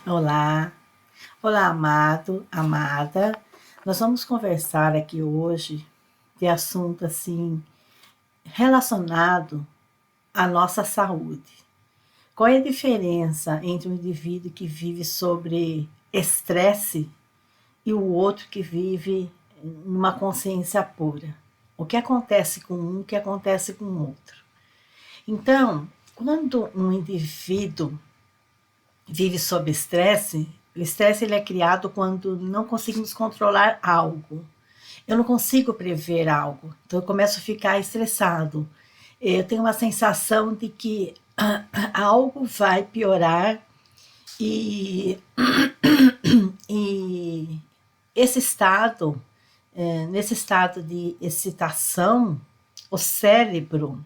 Olá, olá amado, amada. Nós vamos conversar aqui hoje de assunto assim relacionado à nossa saúde. Qual é a diferença entre um indivíduo que vive sobre estresse e o outro que vive numa consciência pura? O que acontece com um, o que acontece com o outro? Então, quando um indivíduo vive sob estresse, o estresse ele é criado quando não conseguimos controlar algo. Eu não consigo prever algo, então eu começo a ficar estressado. Eu tenho uma sensação de que algo vai piorar e, e esse estado, nesse estado de excitação, o cérebro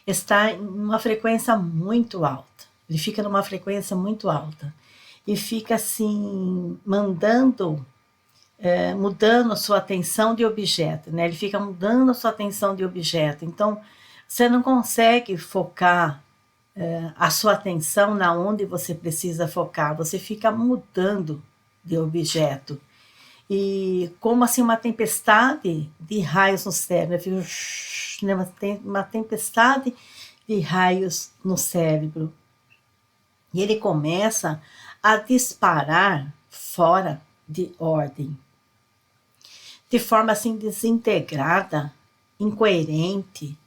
está em uma frequência muito alta. Ele fica numa frequência muito alta e fica assim mandando, mudando a sua atenção de objeto, né? Ele fica mudando a sua atenção de objeto. Então você não consegue focar a sua atenção na onde você precisa focar. Você fica mudando de objeto e como assim uma tempestade de raios no cérebro. Eu fico, né, uma tempestade de raios no cérebro. E ele começa a disparar fora de ordem, de forma assim desintegrada, incoerente.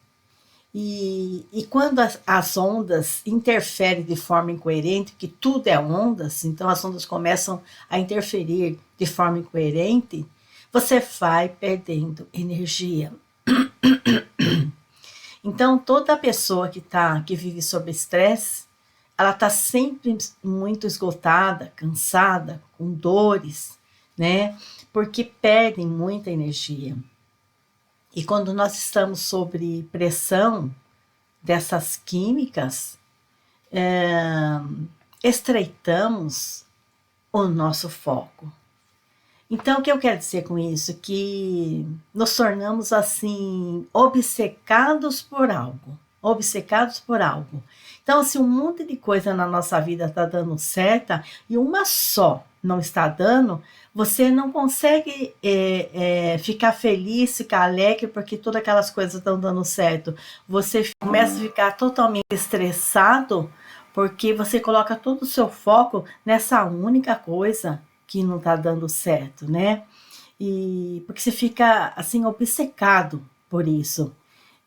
E quando as ondas interferem de forma incoerente, que tudo é ondas, então as ondas começam a interferir de forma incoerente, você vai perdendo energia. Então, toda pessoa que vive sob estresse, ela está sempre muito esgotada, cansada, com dores, né? Porque perdem muita energia. E quando nós estamos sob pressão dessas químicas, estreitamos o nosso foco. Então, o que eu quero dizer com isso? Que nos tornamos assim, obcecados por algo. Obcecados por algo. Então, se um monte de coisa na nossa vida está dando certa e uma só não está dando, você não consegue ficar feliz, ficar alegre porque todas aquelas coisas estão dando certo. Você começa a ficar totalmente estressado porque você coloca todo o seu foco nessa única coisa que não está dando certo, né? E porque você fica assim obcecado por isso.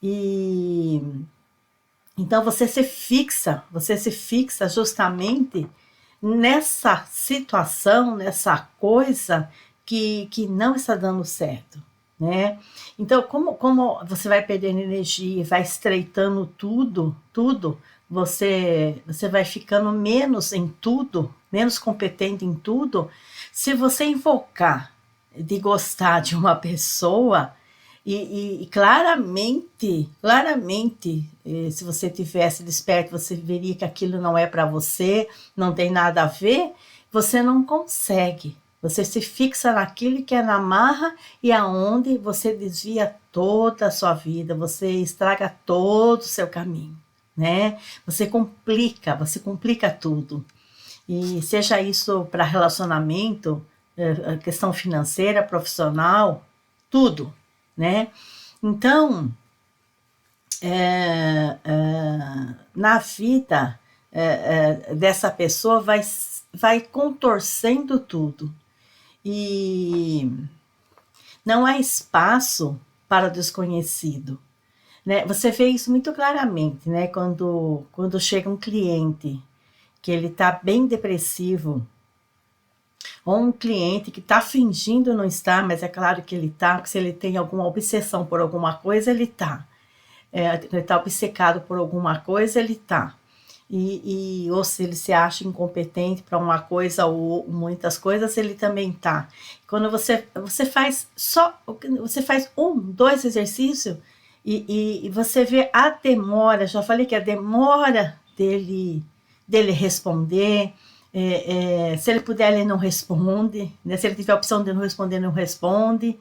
E então você se fixa justamente nessa situação, nessa coisa que não está dando certo, né? Então, como você vai perdendo energia, vai estreitando tudo, você vai ficando menos em tudo, menos competente em tudo. Se você invocar de gostar de uma pessoa, e claramente, se você tivesse desperto, você veria que aquilo não é para você, não tem nada a ver, você não consegue. Você se fixa naquilo que é na marra e aonde você desvia toda a sua vida, você estraga todo o seu caminho, né? Você complica tudo. E seja isso para relacionamento, questão financeira, profissional, tudo, né? Então, na vida dessa pessoa vai contorcendo tudo. E não há espaço para o desconhecido, né? Você vê isso muito claramente, né? Quando chega um cliente que ele está bem depressivo, ou um cliente que está fingindo não estar, mas é claro que ele está, porque se ele tem alguma obsessão por alguma coisa, ele está. Ele está obcecado por alguma coisa, ele está. Ou se ele se acha incompetente para uma coisa ou muitas coisas, ele também está. Quando você faz você faz um, dois exercícios e você vê a demora, já falei que a demora dele responder, se ele puder, ele não responde, né? Se ele tiver a opção de não responder, não responde.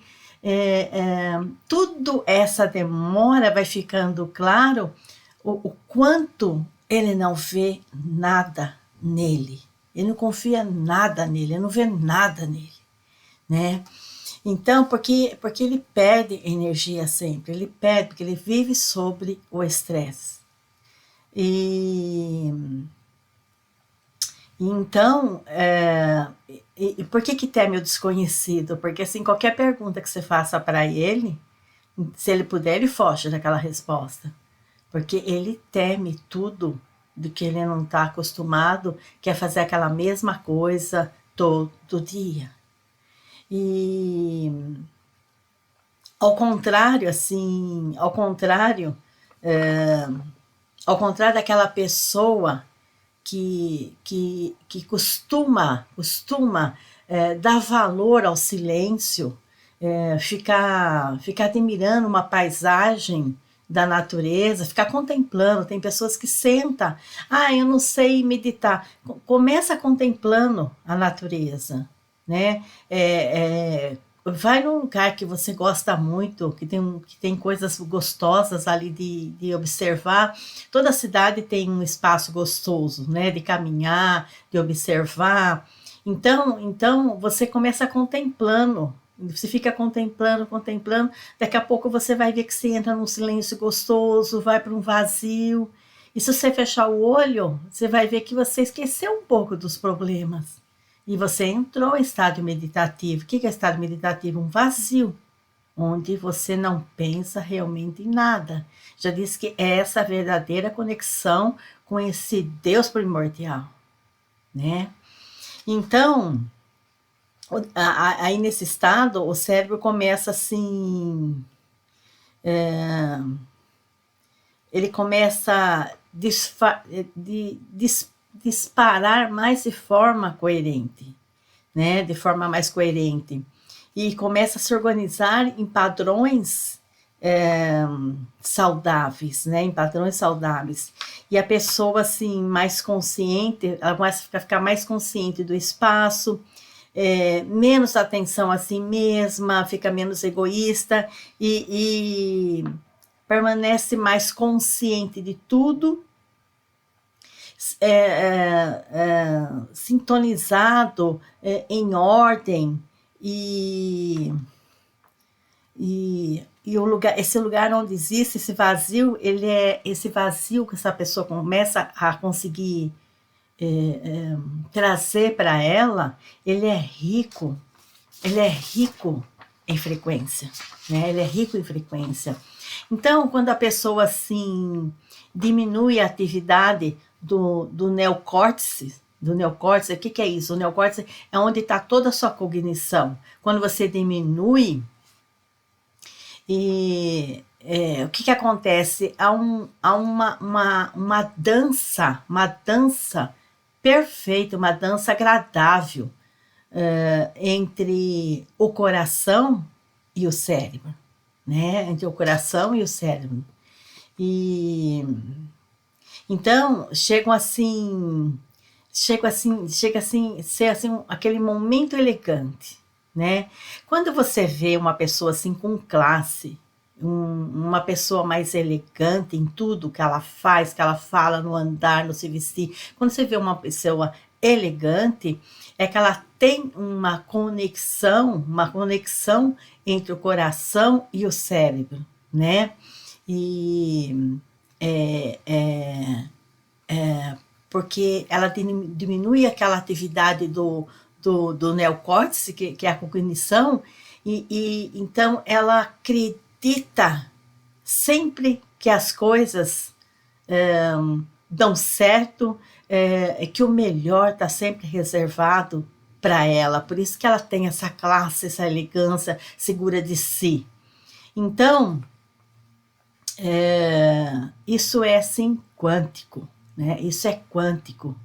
Tudo essa demora vai ficando claro o quanto ele não vê nada nele. Ele não confia nada nele, ele não vê nada nele, né? Então, porque ele perde energia sempre, ele perde, porque ele vive sobre o estresse. E então, e por que teme o desconhecido? Porque assim, qualquer pergunta que você faça para ele, se ele puder, ele foge daquela resposta. Porque ele teme tudo do que ele não está acostumado, quer fazer aquela mesma coisa todo dia. E ao contrário daquela pessoa que costuma dar valor ao silêncio, ficar admirando uma paisagem da natureza, ficar contemplando. Tem pessoas que sentam, eu não sei meditar. Começa contemplando a natureza, né? Vai num lugar que você gosta muito, que tem coisas gostosas ali de observar. Toda cidade tem um espaço gostoso, né? De caminhar, de observar. Então você começa contemplando. Você fica contemplando, daqui a pouco você vai ver que você entra num silêncio gostoso, vai para um vazio. E se você fechar o olho, você vai ver que você esqueceu um pouco dos problemas. E você entrou em estado meditativo. O que é estado meditativo? Um vazio, onde você não pensa realmente em nada. Já disse que é essa verdadeira conexão com esse Deus primordial, né? Então, aí nesse estado, o cérebro começa assim, ele começa a disparar mais de forma coerente, né? De forma mais coerente. E começa a se organizar em padrões saudáveis, né? Em padrões saudáveis. E a pessoa, assim, mais consciente, ela começa a ficar mais consciente do espaço, menos atenção a si mesma, fica menos egoísta e permanece mais consciente de tudo, sintonizado, em ordem, e o lugar, esse lugar onde existe esse vazio, esse vazio que essa pessoa começa a conseguir trazer para ela, ele é rico em frequência, né? Ele é rico em frequência. Então, quando a pessoa assim diminui a atividade do neocórtex, o que é isso? O neocórtex é onde está toda a sua cognição. Quando você diminui, o que acontece? Há uma dança perfeita, uma dança agradável entre o coração e o cérebro, né? Entre o coração e o cérebro. E então chega assim, ser assim aquele momento elegante, né? Quando você vê uma pessoa assim com classe, uma pessoa mais elegante em tudo que ela faz, que ela fala, no andar, no se vestir, quando você vê uma pessoa elegante, é que ela tem uma conexão entre o coração e o cérebro, né? E porque ela diminui aquela atividade do neocórtex, que é a cognição, e então ela acredita sempre que as coisas dão certo, que o melhor está sempre reservado para ela. Por isso que ela tem essa classe, essa elegância, segura de si. Então, isso é assim quântico, né? Isso é quântico.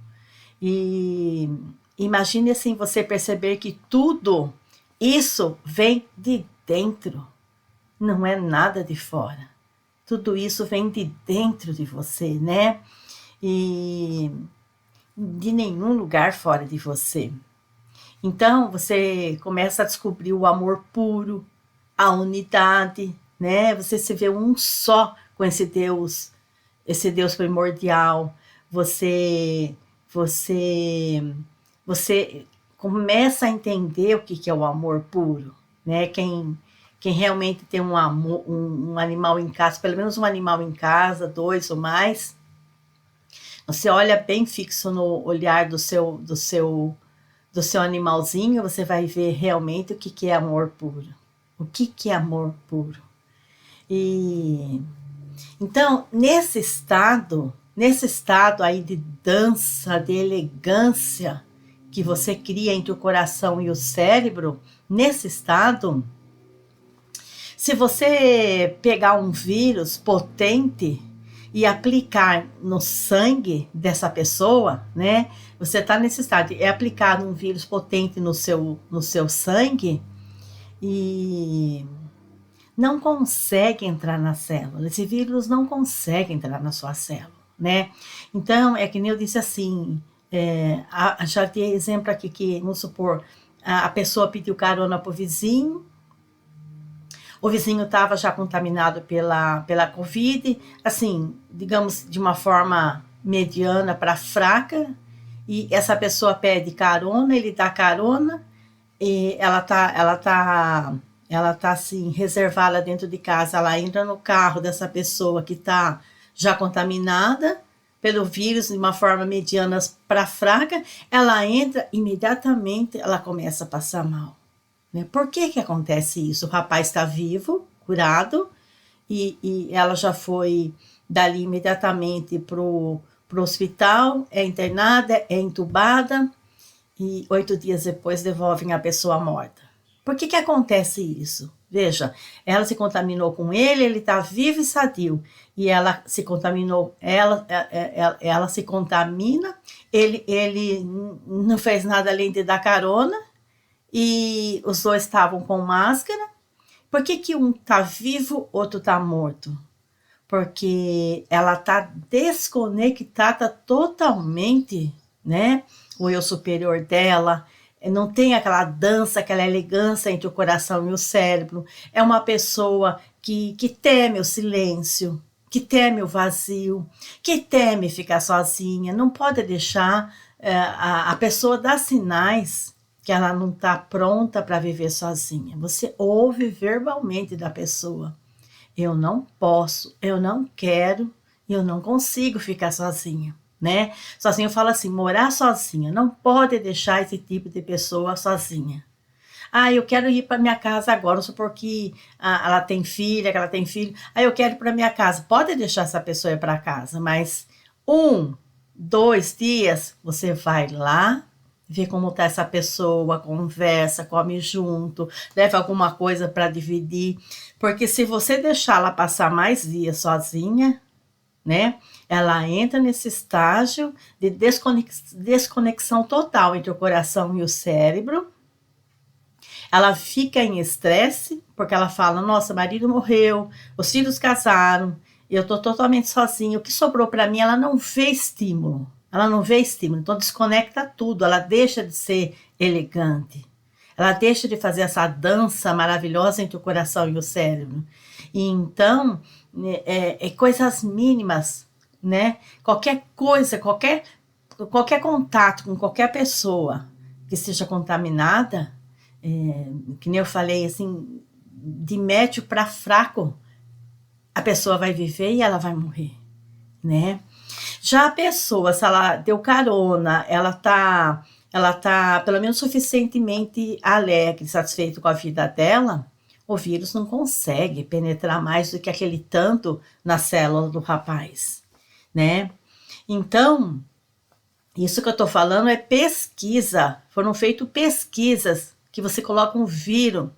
E imagine assim você perceber que tudo isso vem de dentro, não é nada de fora. Tudo isso vem de dentro de você, né? E de nenhum lugar fora de você. Então você começa a descobrir o amor puro, a unidade, né? Você se vê um só com esse Deus primordial. Você você começa a entender o que é o amor puro, né? Quem realmente tem um amor, um animal em casa, pelo menos um animal em casa, 2 ou mais, você olha bem fixo no olhar do seu animalzinho, você vai ver realmente o que é amor puro. O que é amor puro? E então, nesse estado aí de dança, de elegância que você cria entre o coração e o cérebro, nesse estado, se você pegar um vírus potente e aplicar no sangue dessa pessoa, né? Você está nesse estado, é aplicado um vírus potente no seu sangue e não consegue entrar na célula. Esse vírus não consegue entrar na sua célula, né? Então, é que nem eu disse assim, já dei exemplo aqui que, vamos supor, a pessoa pediu carona para o vizinho estava já contaminado pela Covid, assim, digamos, de uma forma mediana para fraca, e essa pessoa pede carona, ele dá carona, e ela tá assim, reservada dentro de casa, ela entra no carro dessa pessoa que está já contaminada pelo vírus de uma forma mediana para fraca, ela entra, imediatamente ela começa a passar mal. Né? Por que acontece isso? O rapaz está vivo, curado, e ela já foi dali imediatamente pro hospital, é internada, é entubada, e 8 dias depois devolvem a pessoa morta. Por que acontece isso? Veja, ela se contaminou com ele está vivo e sadio, e ela se contaminou, ela se contamina, ele não fez nada além de dar carona, e os dois estavam com máscara. Por que um está vivo, outro está morto? Porque ela está desconectada totalmente, né? O eu superior dela, não tem aquela dança, aquela elegância entre o coração e o cérebro. É uma pessoa que teme o silêncio, que teme o vazio, que teme ficar sozinha. Não pode deixar a pessoa dar sinais que ela não está pronta para viver sozinha. Você ouve verbalmente da pessoa. Eu não posso, eu não quero, eu não consigo ficar sozinha, né? Sozinha eu falo assim, morar sozinha, não pode deixar esse tipo de pessoa sozinha. Ah, eu quero ir para minha casa agora, vamos supor que ela tem filha, que ela tem filho. Ah, eu quero ir para minha casa. Pode deixar essa pessoa ir para casa, mas 1, 2 dias você vai lá, vê como está essa pessoa, conversa, come junto, leva alguma coisa para dividir. Porque se você deixar ela passar mais dias sozinha, né? Ela entra nesse estágio de desconexão total entre o coração e o cérebro. Ela fica em estresse, porque ela fala, nossa, marido morreu, os filhos casaram, eu estou totalmente sozinha, o que sobrou para mim, ela não vê estímulo. Ela não vê estímulo, então desconecta tudo, ela deixa de ser elegante. Ela deixa de fazer essa dança maravilhosa entre o coração e o cérebro. E então, coisas mínimas, né? Qualquer coisa, qualquer contato com qualquer pessoa que seja contaminada, que nem eu falei, assim, de médio para fraco, a pessoa vai viver e ela vai morrer, né? Já a pessoa, se ela deu carona, ela tá pelo menos suficientemente alegre, satisfeita com a vida dela, o vírus não consegue penetrar mais do que aquele tanto na célula do rapaz, né? Então, isso que eu tô falando é pesquisa. Foram feitas pesquisas que você coloca um vírus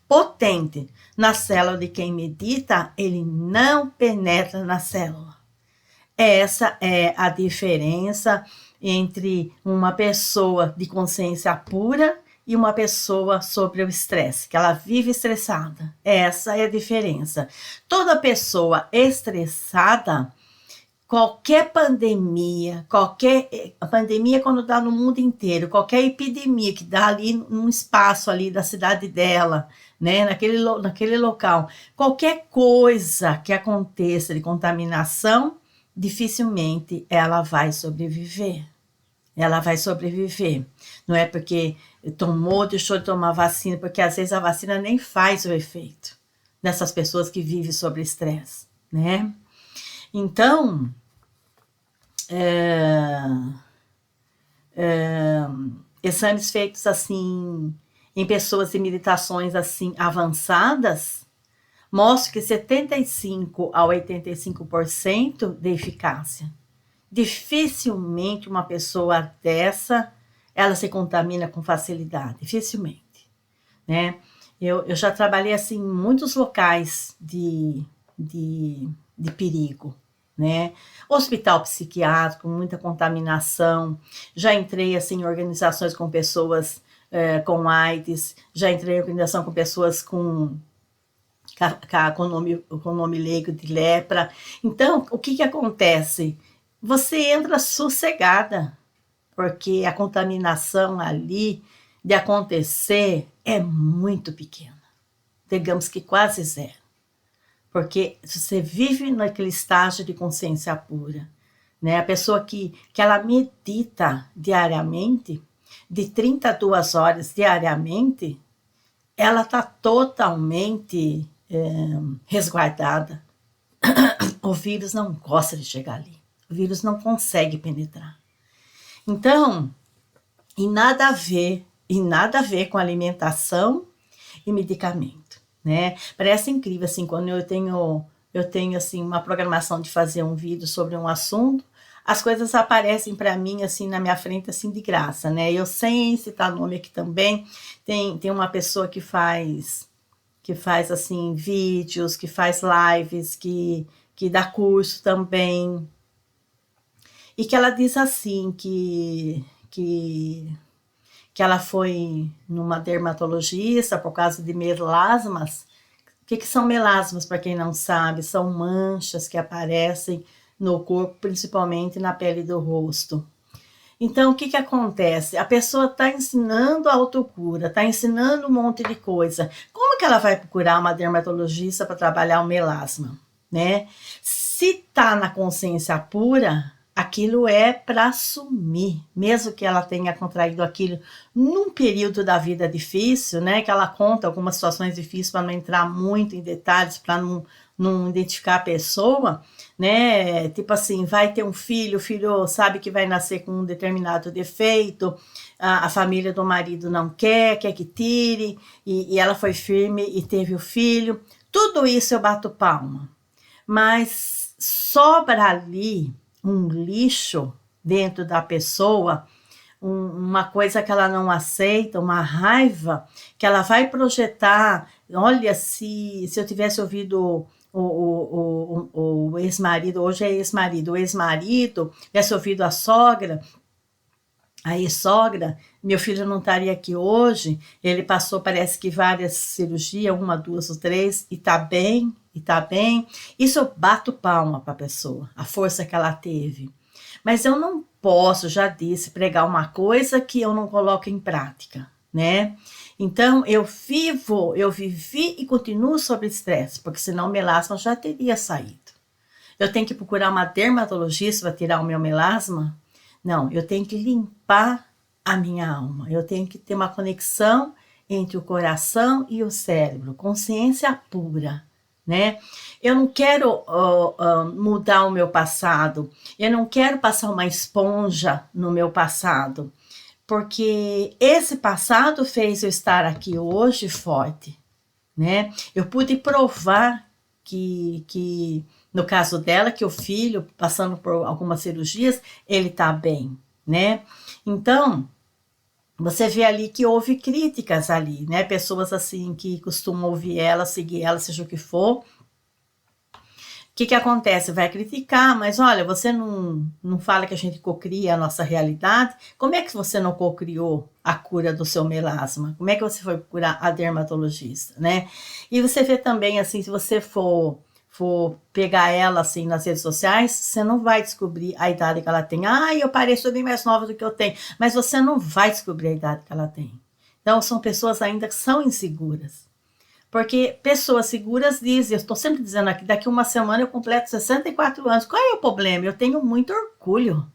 potente na célula de quem medita, ele não penetra na célula. Essa é a diferença entre uma pessoa de consciência pura e uma pessoa sobre o estresse, que ela vive estressada. Essa é a diferença. Toda pessoa estressada, qualquer pandemia, a pandemia quando dá no mundo inteiro, qualquer epidemia que dá ali num espaço ali da cidade dela, né, naquele local, qualquer coisa que aconteça de contaminação, dificilmente ela vai sobreviver. ela vai sobreviver. Não é porque tomou, deixou de tomar vacina, porque às vezes a vacina nem faz o efeito nessas pessoas que vivem sob estresse, né? Então, exames feitos assim em pessoas em meditações assim avançadas mostram que 75 a 85% de eficácia. Dificilmente uma pessoa dessa ela se contamina com facilidade, dificilmente, né? Eu já trabalhei assim em muitos locais de perigo, né? Hospital psiquiátrico, muita contaminação. Já entrei assim em organizações com pessoas com AIDS, já entrei em organização com pessoas com nome leigo de lepra. Então, o que acontece? Você entra sossegada, porque a contaminação ali de acontecer é muito pequena. Digamos que quase zero. Porque você vive naquele estágio de consciência pura, né? A pessoa que ela medita diariamente, de 32 horas diariamente, ela está totalmente resguardada. O vírus não gosta de chegar ali. O vírus não consegue penetrar. Então, e nada a ver com alimentação e medicamento, né? Parece incrível, assim, quando eu tenho assim, uma programação de fazer um vídeo sobre um assunto, as coisas aparecem para mim, assim, na minha frente, assim, de graça, né? Eu, sem citar nome aqui também, tem uma pessoa que faz, assim, vídeos, que faz lives, que dá curso também, e que ela diz assim, que ela foi numa dermatologista por causa de melasmas. O que são melasmas, para quem não sabe? São manchas que aparecem no corpo, principalmente na pele do rosto. Então, o que acontece? A pessoa está ensinando a autocura, está ensinando um monte de coisa. Como que ela vai procurar uma dermatologista para trabalhar o melasma, né? Se está na consciência pura, aquilo é para sumir, mesmo que ela tenha contraído aquilo num período da vida difícil, né? Que ela conta algumas situações difíceis para não entrar muito em detalhes, para não identificar a pessoa, né? Tipo assim, vai ter um filho, o filho sabe que vai nascer com um determinado defeito, a família do marido não quer que tire, e ela foi firme e teve o filho. Tudo isso eu bato palma. Mas sobra ali um lixo dentro da pessoa, uma coisa que ela não aceita, uma raiva que ela vai projetar. Olha, se eu tivesse ouvido o ex-marido, hoje é ex-marido, o ex-marido tivesse ouvido a sogra, a ex-sogra, meu filho não estaria aqui hoje, ele passou, parece que várias cirurgias, 1, 2 ou 3, e tá bem, Isso eu bato palma para a pessoa, a força que ela teve. Mas eu não posso, já disse, pregar uma coisa que eu não coloco em prática, né? Então, eu vivi e continuo sob estresse, porque senão o melasma já teria saído. Eu tenho que procurar uma dermatologista para tirar o meu melasma? Não, eu tenho que limpar a minha alma. Eu tenho que ter uma conexão entre o coração e o cérebro, consciência pura, né? Eu não quero mudar o meu passado. Eu não quero passar uma esponja no meu passado, porque esse passado fez eu estar aqui hoje forte, né? Eu pude provar que no caso dela, que o filho, passando por algumas cirurgias, ele tá bem, né? Então, você vê ali que houve críticas ali, né? Pessoas assim que costumam ouvir ela, seguir ela, seja o que for. O que acontece? Vai criticar, mas olha, você não fala que a gente cocria a nossa realidade. Como é que você não cocriou a cura do seu melasma? Como é que você foi procurar a dermatologista, né? E você vê também, assim, se você for pegar ela, assim, nas redes sociais, você não vai descobrir a idade que ela tem. Ah, eu pareço bem mais nova do que eu tenho. Mas você não vai descobrir a idade que ela tem. Então, são pessoas ainda que são inseguras. Porque pessoas seguras dizem, eu estou sempre dizendo aqui, daqui uma semana eu completo 64 anos. Qual é o problema? Eu tenho muito orgulho,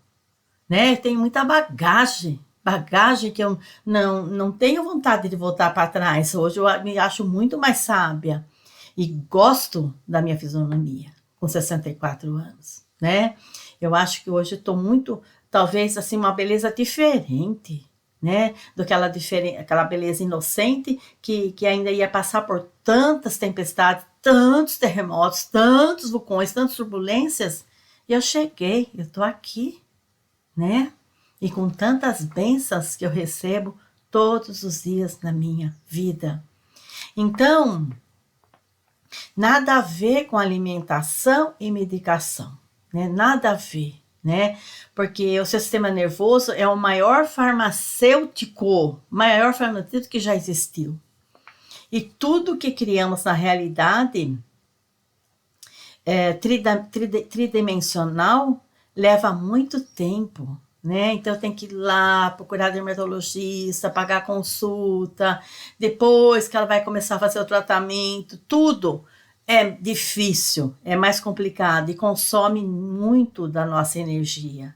né? Eu tenho muita bagagem que eu não tenho vontade de voltar para trás. Hoje eu me acho muito mais sábia e gosto da minha fisionomia com 64 anos, né? Eu acho que hoje estou muito, talvez assim, uma beleza diferente, né? Do que aquela beleza inocente que ainda ia passar por tantas tempestades, tantos terremotos, tantos vulcões, tantas turbulências. E eu cheguei, eu estou aqui, né? E com tantas bênçãos que eu recebo todos os dias na minha vida. Então, nada a ver com alimentação e medicação, né? Nada a ver, né? Porque o sistema nervoso é o maior farmacêutico que já existiu. E tudo que criamos na realidade tridimensional leva muito tempo, né? Então tem que ir lá, procurar dermatologista, pagar consulta, depois que ela vai começar a fazer o tratamento, tudo é difícil, é mais complicado e consome muito da nossa energia.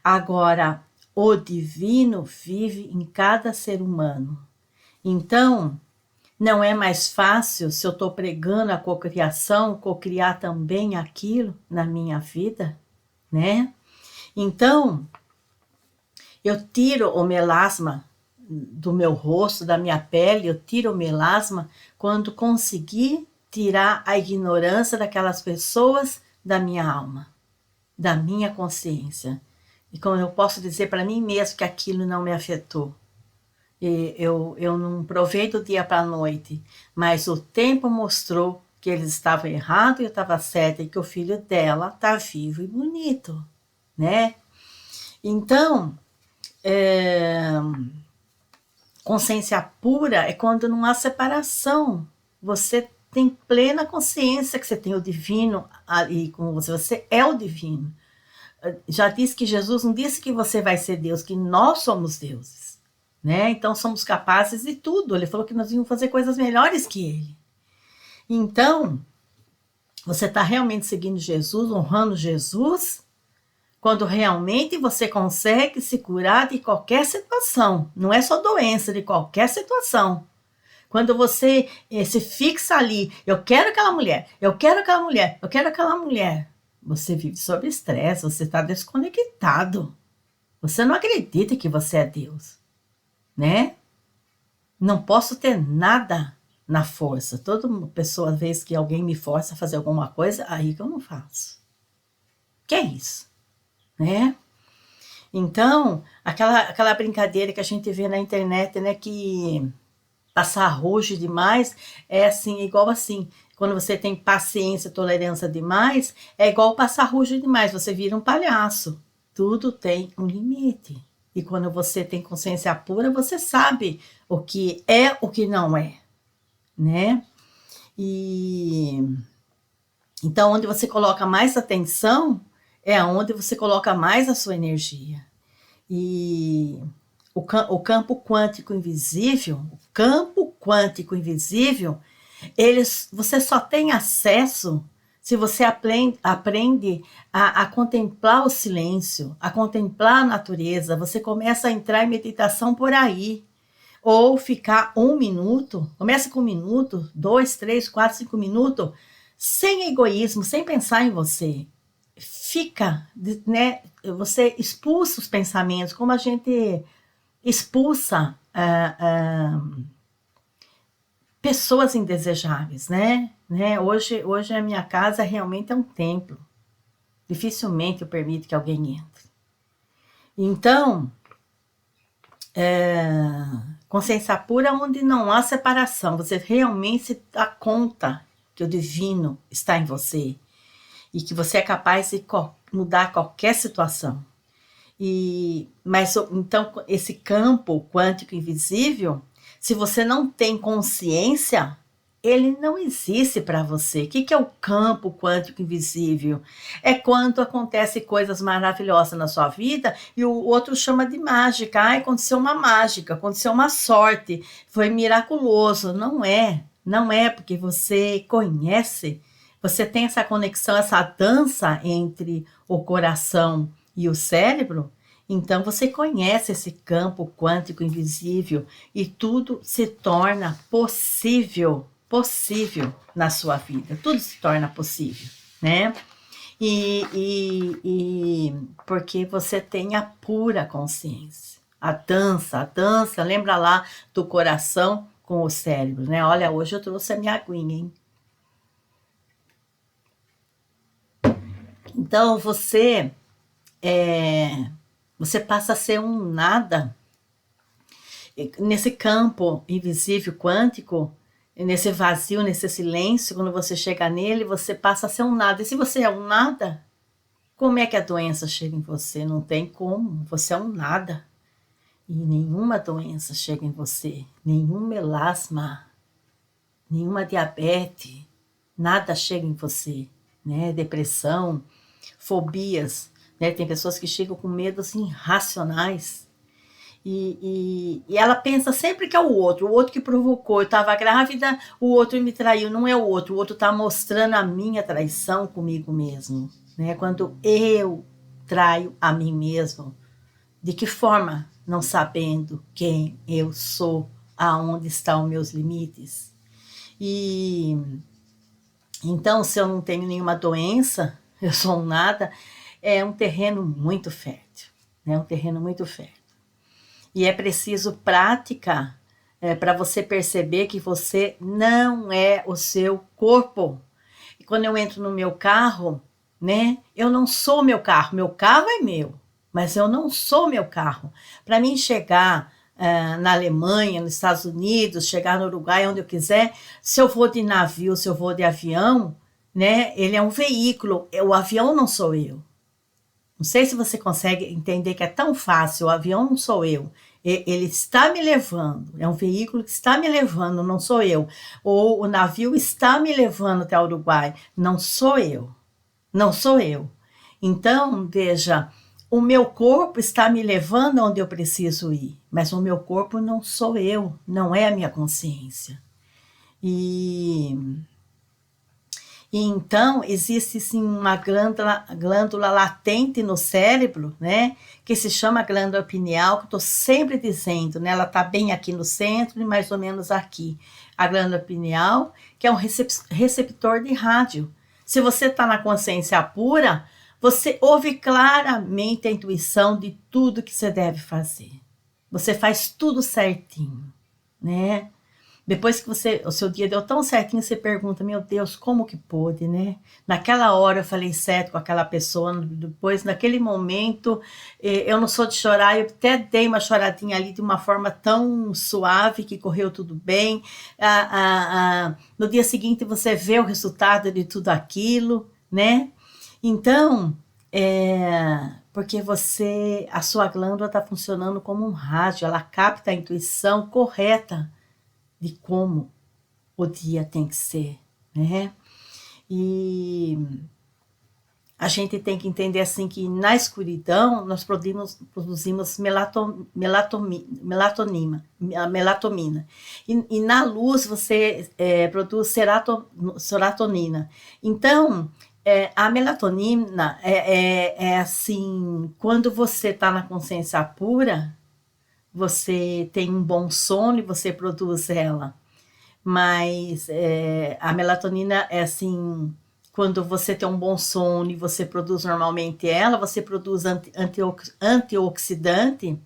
Agora, o divino vive em cada ser humano. Então, não é mais fácil, se eu estou pregando a cocriação, cocriar também aquilo na minha vida, né? Então, eu tiro o melasma do meu rosto, da minha pele, eu tiro o melasma quando conseguir tirar a ignorância daquelas pessoas da minha alma, da minha consciência. E como eu posso dizer para mim mesmo que aquilo não me afetou. Eu não provei do dia para a noite, mas o tempo mostrou que eles estavam errados e eu estava certa, e que o filho dela está vivo e bonito, né? Então, consciência pura é quando não há separação. Você tem plena consciência que você tem o divino ali com você, você é o divino. Já disse que Jesus não disse que você vai ser Deus, que nós somos deuses, né? Então somos capazes de tudo. Ele falou que nós íamos fazer coisas melhores que ele. Então, você está realmente seguindo Jesus, honrando Jesus, quando realmente você consegue se curar de qualquer situação. Não é só doença, de qualquer situação. Quando você se fixa ali, eu quero aquela mulher, eu quero aquela mulher, eu quero aquela mulher. Você vive sob estresse, você está desconectado. Você não acredita que você é Deus, né? Não posso ter nada na força. Toda pessoa, às vezes que alguém me força a fazer alguma coisa, aí que eu não faço. Que é isso, né? Então, aquela brincadeira que a gente vê na internet, né, que passar roxo demais é assim, igual assim. Quando você tem paciência, tolerância demais, é igual passar roxo demais, você vira um palhaço. Tudo tem um limite. E quando você tem consciência pura, você sabe o que é, o que não é, né? E então, onde você coloca mais atenção, é onde você coloca mais a sua energia. E o campo quântico invisível, você só tem acesso se você aprende a contemplar o silêncio, a contemplar a natureza. Você começa a entrar em meditação por aí. Ou ficar 1 minuto, começa com 1 minuto, 2, 3, 4, 5 minutos, sem egoísmo, sem pensar em você. Fica, né? Você expulsa os pensamentos, como a gente expulsa pessoas indesejáveis, né? Hoje a minha casa realmente é um templo. Dificilmente eu permito que alguém entre. Então, consciência pura onde não há separação. Você realmente se dá conta que o divino está em você e que você é capaz de mudar qualquer situação. Mas então esse campo quântico invisível, se você não tem consciência, ele não existe para você. O que é o campo quântico invisível? É quando acontecem coisas maravilhosas na sua vida e o outro chama de mágica. Ai, aconteceu uma mágica, aconteceu uma sorte, foi miraculoso. Não é porque você conhece, você tem essa conexão, essa dança entre o coração e o cérebro, Então você conhece esse campo quântico invisível e tudo se torna possível na sua vida. Tudo se torna possível, né? Porque você tem a pura consciência. A dança, lembra lá do coração com o cérebro, né? Olha, hoje eu trouxe a minha aguinha, hein? Então você passa a ser um nada nesse campo invisível quântico, nesse vazio, nesse silêncio. Quando você chega nele, você passa a ser um nada. E se você é um nada, como é que a doença chega em você? Não tem como, você é um nada. E nenhuma doença chega em você, nenhum melasma, nenhuma diabetes, nada chega em você, né? Depressão, fobias, né? Tem pessoas que chegam com medos irracionais. E ela pensa sempre que é o outro que provocou. Eu estava grávida, o outro me traiu. Não é o outro está mostrando a minha traição comigo mesmo, né? Quando eu traio a mim mesmo, de que forma? Não sabendo quem eu sou, aonde estão meus limites. E então, se eu não tenho nenhuma doença, eu sou um nada, é um terreno muito fértil, né? Um terreno muito fértil. E é preciso prática para você perceber que você não é o seu corpo. E quando eu entro no meu carro, né? Eu não sou meu carro é meu, mas eu não sou meu carro. Para mim chegar na Alemanha, nos Estados Unidos, chegar no Uruguai, onde eu quiser, se eu vou de navio, se eu vou de avião, né? Ele é um veículo, o avião não sou eu. Não sei se você consegue entender que é tão fácil, o avião não sou eu. Ele está me levando, é um veículo que está me levando, não sou eu. Ou o navio está me levando até o Uruguai, não sou eu. Não sou eu. Então, veja, o meu corpo está me levando onde eu preciso ir, mas o meu corpo não sou eu, não é a minha consciência. E então, existe sim uma glândula latente no cérebro, né? Que se chama glândula pineal, que eu estou sempre dizendo, né? Ela está bem aqui no centro e mais ou menos aqui. A glândula pineal, que é um receptor de rádio. Se você está na consciência pura, você ouve claramente a intuição de tudo que você deve fazer. Você faz tudo certinho, né? Depois que o seu dia deu tão certinho, você pergunta, meu Deus, como que pôde, né? Naquela hora eu falei certo com aquela pessoa, depois, naquele momento, eu não sou de chorar, eu até dei uma choradinha ali de uma forma tão suave que correu tudo bem. No dia seguinte você vê o resultado de tudo aquilo, né? Então, porque a sua glândula está funcionando como um rádio, ela capta a intuição correta de como o dia tem que ser, né? E a gente tem que entender assim que na escuridão nós produzimos melatonina. E na luz você produz serotonina. Então, a melatonina é assim, quando você está na consciência pura, você tem um bom sono e você produz ela. Mas a melatonina é assim, quando você tem um bom sono e você produz normalmente ela, você produz antioxidante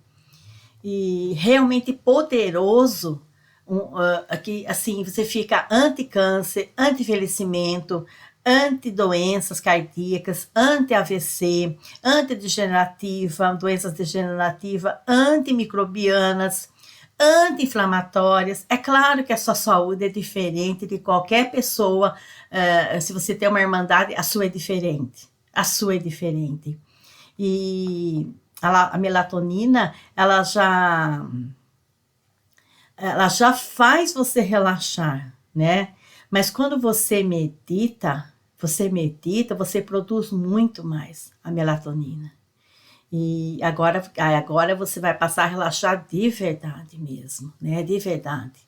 e realmente poderoso, que assim, você fica anti-câncer, anti-envelhecimento, anti-doenças cardíacas, anti-AVC, antidegenerativa, doenças degenerativas, antimicrobianas, anti-inflamatórias. É claro que a sua saúde é diferente de qualquer pessoa. Se você tem uma irmandade, a sua é diferente. A sua é diferente. E a melatonina, ela já faz você relaxar, né? Mas quando você medita, você produz muito mais a melatonina. E agora você vai passar a relaxar de verdade mesmo, né? De verdade.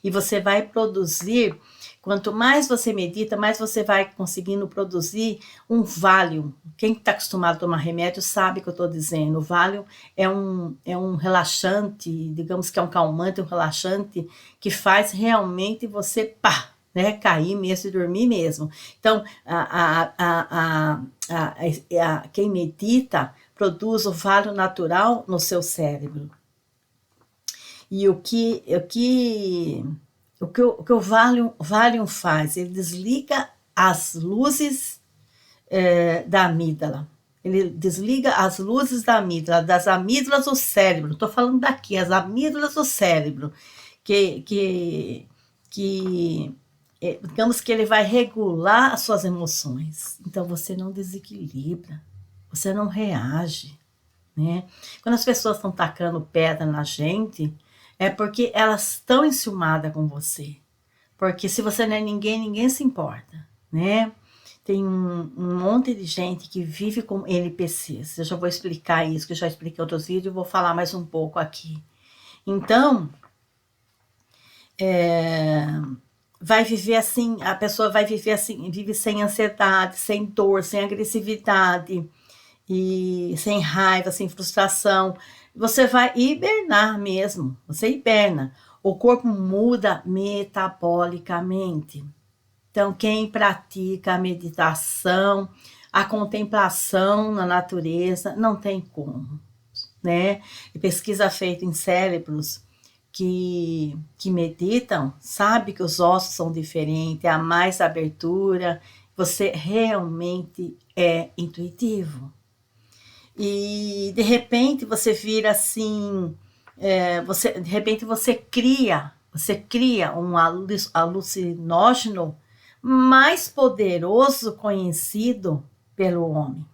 E você vai produzir Quanto mais você medita, mais você vai conseguindo produzir um Valium. Quem está acostumado a tomar remédio sabe o que eu estou dizendo. O Valium é um relaxante, digamos que é um calmante, um relaxante, que faz realmente você, pá, né, cair mesmo e dormir mesmo. Então, quem medita produz o Valium natural no seu cérebro. E o que o Valium faz? Ele desliga as luzes da amígdala. Ele desliga as luzes da amígdala, das amígdalas do cérebro. Estou falando daqui, as amígdalas do cérebro, digamos que ele vai regular as suas emoções. Então você não desequilibra, você não reage, né? Quando as pessoas estão tacando pedra na gente, é porque elas estão enciumadas com você. Porque se você não é ninguém, ninguém se importa, né? Tem um monte de gente que vive com NPCs. Eu já vou explicar isso, que eu já expliquei em outros vídeos, vou falar mais um pouco aqui. Então, vai viver assim, a pessoa vai viver assim, vive sem ansiedade, sem dor, sem agressividade, e sem raiva, sem frustração. Você vai hibernar mesmo, você hiberna. O corpo muda metabolicamente. Então, quem pratica a meditação, a contemplação na natureza, não tem como, né? E pesquisa feita em cérebros que meditam, sabe que os ossos são diferentes, há mais abertura, você realmente é intuitivo. E de repente você vira assim, de repente você cria um alucinógeno mais poderoso conhecido pelo homem,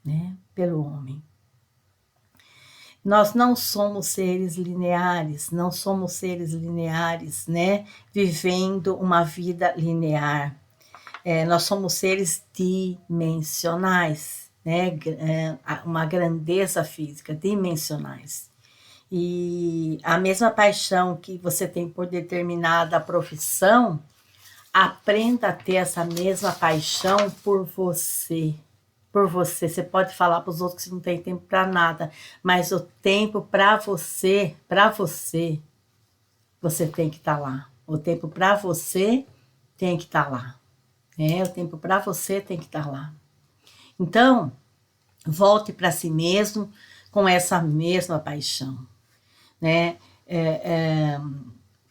né? Pelo homem. Nós não somos seres lineares, né? Vivendo uma vida linear. Nós somos seres dimensionais, né? Uma grandeza física, dimensionais. E a mesma paixão que você tem por determinada profissão, aprenda a ter essa mesma paixão por você. Por você. Você pode falar para os outros que você não tem tempo para nada, mas o tempo para você, você tem que estar lá. O tempo para você tem que estar lá. O tempo para você tem que estar lá. Então, volte para si mesmo com essa mesma paixão, né?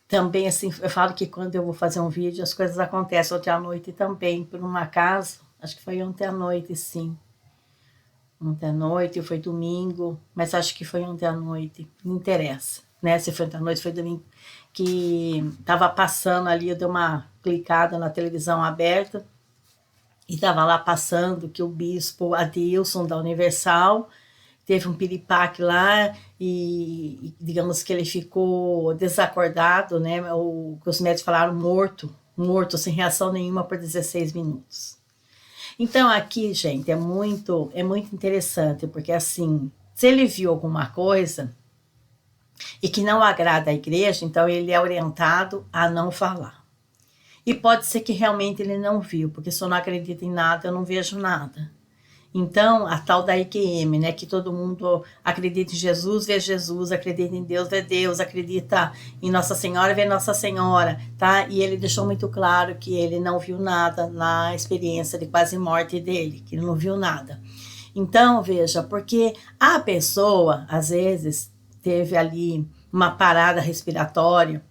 Também, assim, eu falo que quando eu vou fazer um vídeo, as coisas acontecem ontem à noite também, por um acaso, acho que foi ontem à noite, sim. Ontem à noite, foi domingo, mas acho que foi ontem à noite, não interessa, né? Se foi ontem à noite, foi domingo, que estava passando ali, eu dei uma clicada na televisão aberta, e estava lá passando que o bispo Adilson, da Universal, teve um piripaque lá e digamos que ele ficou desacordado, né? Que os médicos falaram morto, sem reação nenhuma por 16 minutos. Então aqui, gente, é muito interessante, porque assim, se ele viu alguma coisa e que não agrada a igreja, então ele é orientado a não falar. E pode ser que realmente ele não viu, porque se eu não acredito em nada, eu não vejo nada. Então, a tal da IQM, né, que todo mundo acredita em Jesus, vê Jesus, acredita em Deus, vê Deus, acredita em Nossa Senhora, vê Nossa Senhora, tá? E ele deixou muito claro que ele não viu nada na experiência de quase morte dele, que ele não viu nada. Então, veja, porque a pessoa, às vezes, teve ali uma parada respiratória,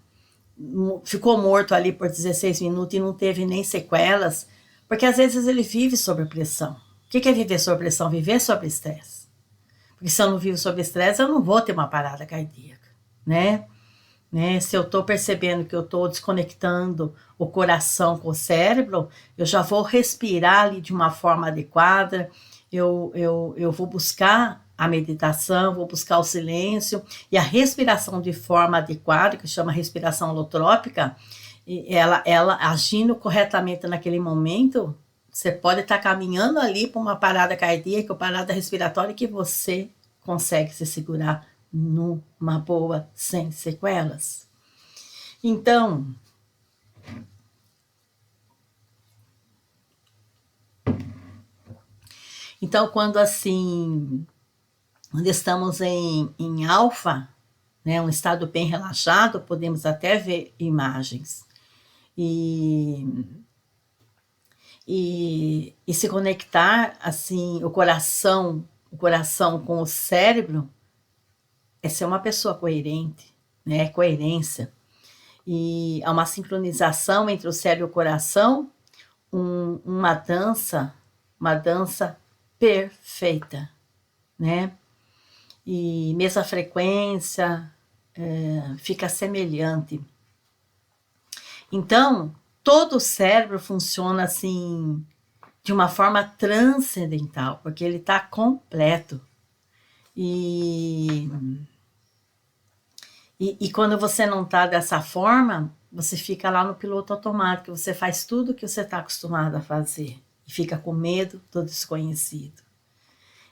ficou morto ali por 16 minutos e não teve nem sequelas, porque às vezes ele vive sob pressão. O que é viver sob pressão? Viver sob estresse. Porque se eu não vivo sob estresse, eu não vou ter uma parada cardíaca, né? Se eu estou percebendo que eu estou desconectando o coração com o cérebro, eu já vou respirar ali de uma forma adequada, eu vou buscar a meditação, vou buscar o silêncio e a respiração de forma adequada, que chama respiração holotrópica, ela agindo corretamente naquele momento, você pode estar caminhando ali para uma parada cardíaca, uma parada respiratória, que você consegue se segurar numa boa, sem sequelas. Então, Então, quando assim, quando estamos em alfa, né, um estado bem relaxado, podemos até ver imagens. E, e se conectar assim, o coração com o cérebro, é ser uma pessoa coerente, né? Coerência. E há uma sincronização entre o cérebro e o coração, uma dança perfeita, né? E mesma frequência, fica semelhante. Então, todo o cérebro funciona assim, de uma forma transcendental, porque ele está completo. E, e quando você não está dessa forma, você fica lá no piloto automático, você faz tudo o que você está acostumado a fazer e fica com medo do desconhecido.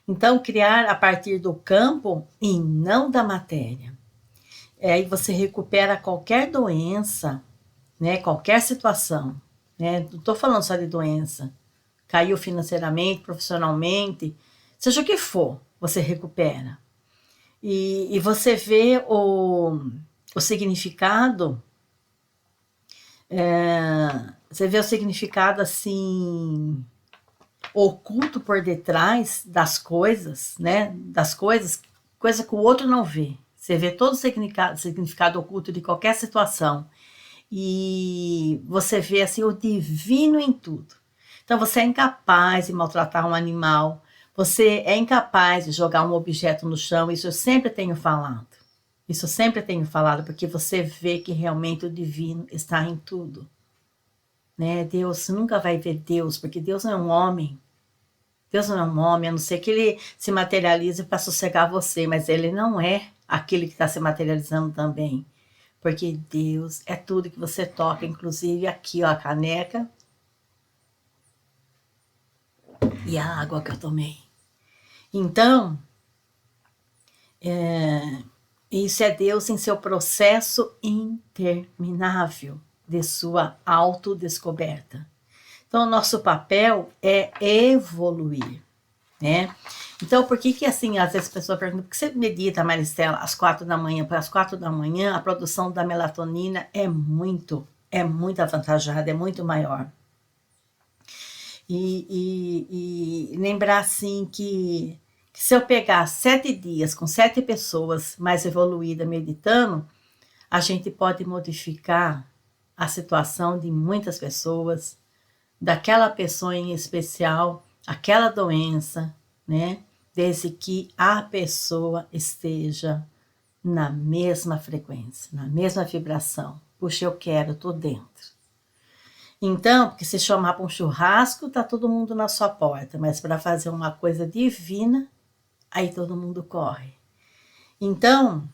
Então, criar a partir do campo e não da matéria. Aí você recupera qualquer doença, né? Qualquer situação. Né? Não estou falando só de doença. Caiu financeiramente, profissionalmente, seja o que for, você recupera. E você vê o significado, você vê o significado assim, oculto por detrás das coisas, né? Das coisas, coisa que o outro não vê. Você vê todo o significado oculto de qualquer situação. E você vê assim o divino em tudo. Então você é incapaz de maltratar um animal, você é incapaz de jogar um objeto no chão, isso eu sempre tenho falado. Isso eu sempre tenho falado, porque você vê que realmente o divino está em tudo. Né? Deus nunca vai ver Deus, porque Deus não é um homem. Deus não é um homem, a não ser que ele se materialize para sossegar você, mas ele não é aquele que está se materializando também. Porque Deus é tudo que você toca, inclusive aqui, ó, a caneca e a água que eu tomei. Então, isso é Deus em seu processo interminável de sua autodescoberta. Então, o nosso papel é evoluir, né? Então, por que assim, às vezes a pessoa pergunta, por que você medita, Maristela, às 4 da manhã? Para as 4 da manhã, a produção da melatonina é muito avantajada, é muito maior. E lembrar assim que se eu pegar 7 dias com 7 pessoas mais evoluídas meditando, a gente pode modificar a situação de muitas pessoas, daquela pessoa em especial, aquela doença, né? Desde que a pessoa esteja na mesma frequência, na mesma vibração. Puxa, eu quero, tô dentro. Então, porque se chamar para um churrasco, tá todo mundo na sua porta, mas para fazer uma coisa divina, aí todo mundo corre. Então,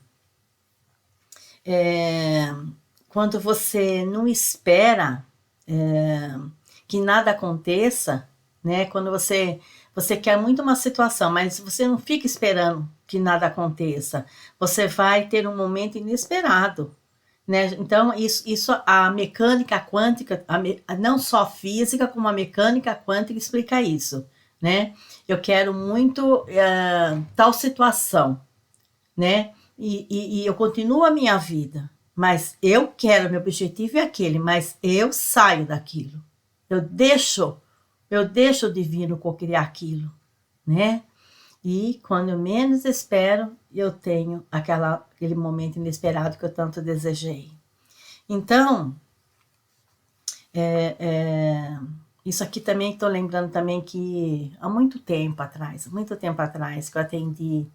quando você não espera que nada aconteça, né? Quando você quer muito uma situação, mas você não fica esperando que nada aconteça, você vai ter um momento inesperado. Né? Então, isso a mecânica quântica, não só física, como a mecânica quântica explica isso. Né? Eu quero muito tal situação, né? E eu continuo a minha vida, mas eu quero, meu objetivo é aquele, mas eu saio daquilo. Eu deixo o divino cocriar aquilo, né? E quando eu menos espero, eu tenho aquele momento inesperado que eu tanto desejei. Então, isso aqui também estou lembrando também que há muito tempo atrás, que eu atendi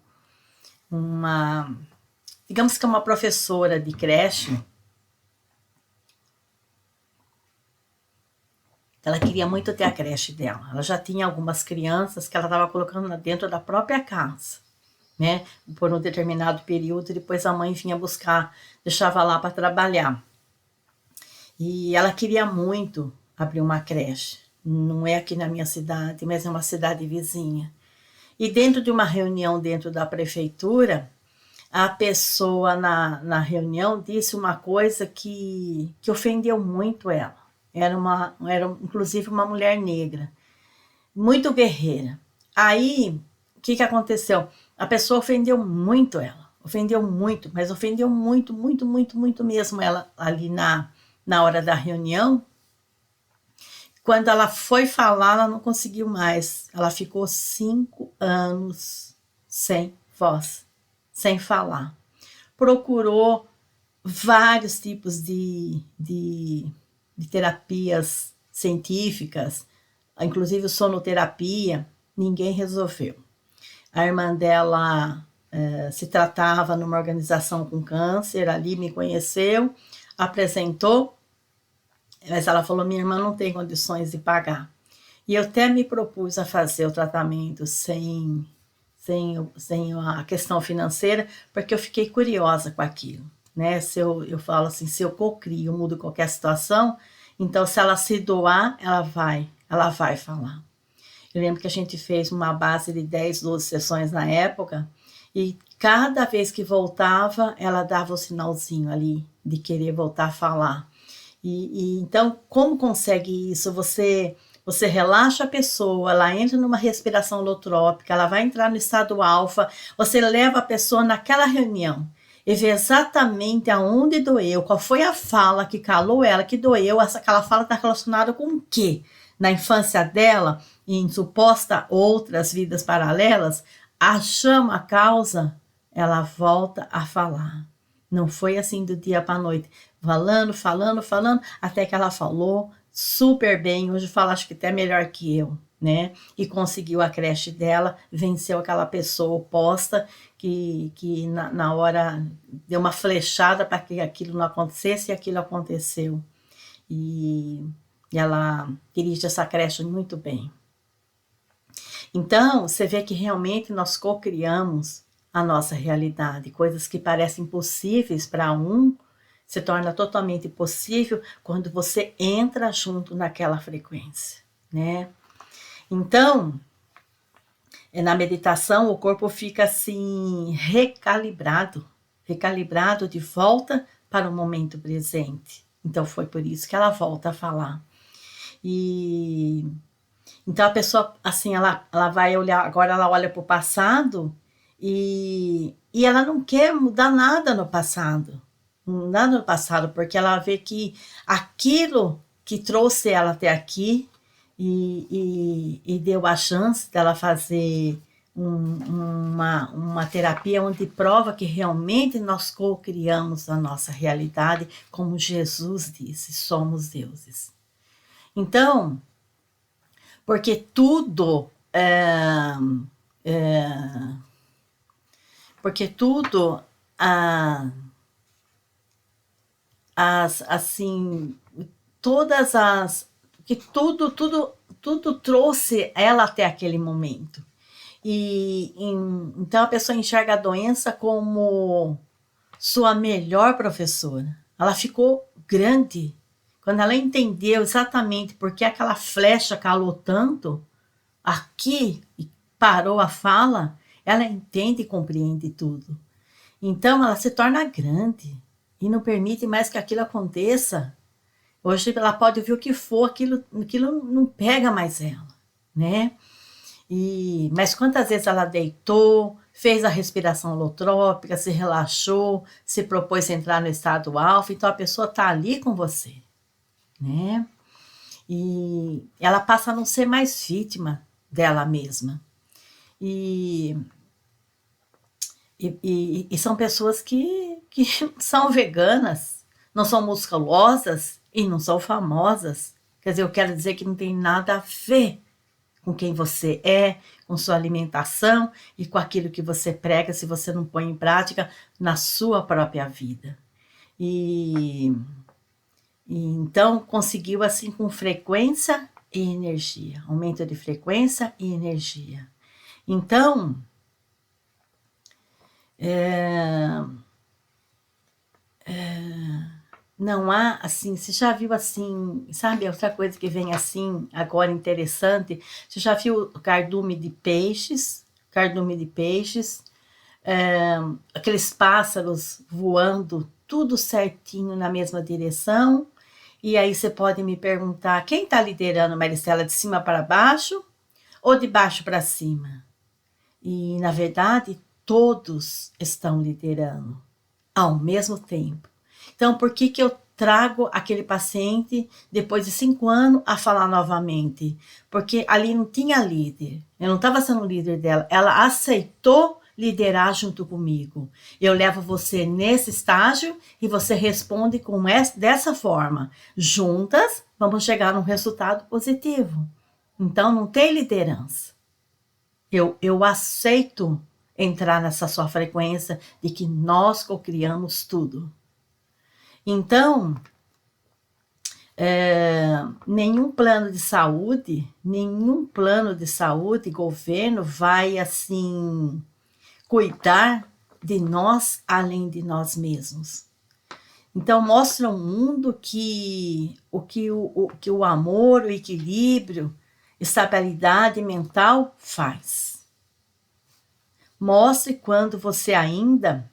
digamos que uma professora de creche. Ela queria muito ter a creche dela. Ela já tinha algumas crianças que ela estava colocando dentro da própria casa, né? Por um determinado período, depois a mãe vinha buscar, deixava lá para trabalhar. E ela queria muito abrir uma creche. Não é aqui na minha cidade, mas é uma cidade vizinha. E dentro de uma reunião dentro da prefeitura, a pessoa na reunião disse uma coisa que ofendeu muito ela. Era inclusive uma mulher negra, muito guerreira. Aí, o que aconteceu? A pessoa ofendeu muito ela, ofendeu muito, mas ofendeu muito, muito, muito, muito mesmo ela ali na hora da reunião. Quando ela foi falar, ela não conseguiu mais. Ela ficou 5 anos sem voz, sem falar. Procurou vários tipos de terapias científicas, inclusive sonoterapia, ninguém resolveu. A irmã dela se tratava numa organização com câncer, ali me conheceu, apresentou, mas ela falou: minha irmã não tem condições de pagar. E eu até me propus a fazer o tratamento sem a questão financeira, porque eu fiquei curiosa com aquilo. Né? Se eu falo assim, se eu cocrio, eu mudo qualquer situação, então se ela se doar, ela vai falar. Eu lembro que a gente fez uma base de 10, 12 sessões na época, e cada vez que voltava, ela dava o sinalzinho ali de querer voltar a falar. Então, como consegue isso? Você relaxa a pessoa, ela entra numa respiração holotrópica, ela vai entrar no estado alfa, você leva a pessoa naquela reunião e vê exatamente aonde doeu, qual foi a fala que calou ela, que doeu, aquela fala está relacionada com o quê? Na infância dela, em suposta outras vidas paralelas, achamos a causa, ela volta a falar. Não foi assim do dia para a noite, falando, até que ela falou super bem. Hoje fala, acho que até melhor que eu, né? E conseguiu a creche dela, venceu aquela pessoa oposta que na hora deu uma flechada para que aquilo não acontecesse, e aquilo aconteceu. E ela dirige essa creche muito bem. Então, você vê que realmente nós co-criamos a nossa realidade. Coisas que parecem impossíveis para um, se torna totalmente possível quando você entra junto naquela frequência, né? Então, na meditação, o corpo fica assim recalibrado de volta para o momento presente. Então, foi por isso que ela volta a falar. Então a pessoa, assim, ela vai olhar, agora ela olha para o passado e ela não quer mudar nada no passado. Nada no passado, porque ela vê que aquilo que trouxe ela até aqui e deu a chance dela fazer uma terapia onde prova que realmente nós co-criamos a nossa realidade, como Jesus disse, somos deuses. Então, porque tudo porque tudo assim, todas as que tudo trouxe ela até aquele momento. Então a pessoa enxerga a doença como sua melhor professora. Ela ficou grande quando ela entendeu exatamente por que aquela flecha calou tanto aqui e parou a fala. Ela entende e compreende tudo. Então ela se torna grande e não permite mais que aquilo aconteça. Hoje ela pode ouvir o que for, aquilo não pega mais ela, né? Mas quantas vezes ela deitou, fez a respiração holotrópica, se relaxou, se propôs a entrar no estado alfa, então a pessoa está ali com você, né? E ela passa a não ser mais vítima dela mesma. E são pessoas que são veganas, não são musculosas e não são famosas. Quer dizer, eu quero dizer que não tem nada a ver com quem você é, com sua alimentação e com aquilo que você prega, se você não põe em prática na sua própria vida. Então, conseguiu assim com frequência e energia, aumento de frequência e energia. Então, não há, assim, você já viu assim, sabe, outra coisa que vem assim, agora interessante, você já viu o cardume de peixes, aqueles pássaros voando, tudo certinho na mesma direção, e aí você pode me perguntar, quem está liderando, Maricela, de cima para baixo ou de baixo para cima. E, na verdade, todos estão liderando ao mesmo tempo. Então, por que eu trago aquele paciente, depois de 5 anos, a falar novamente? Porque ali não tinha líder. Eu não estava sendo líder dela. Ela aceitou liderar junto comigo. Eu levo você nesse estágio e você responde dessa forma. Juntas, vamos chegar num resultado positivo. Então, não tem liderança. Eu aceito entrar nessa sua frequência de que nós cocriamos tudo. Então, nenhum plano de saúde, governo vai assim cuidar de nós além de nós mesmos. Então, mostra ao mundo que o amor, o equilíbrio, estabilidade mental faz. Mostre quando você ainda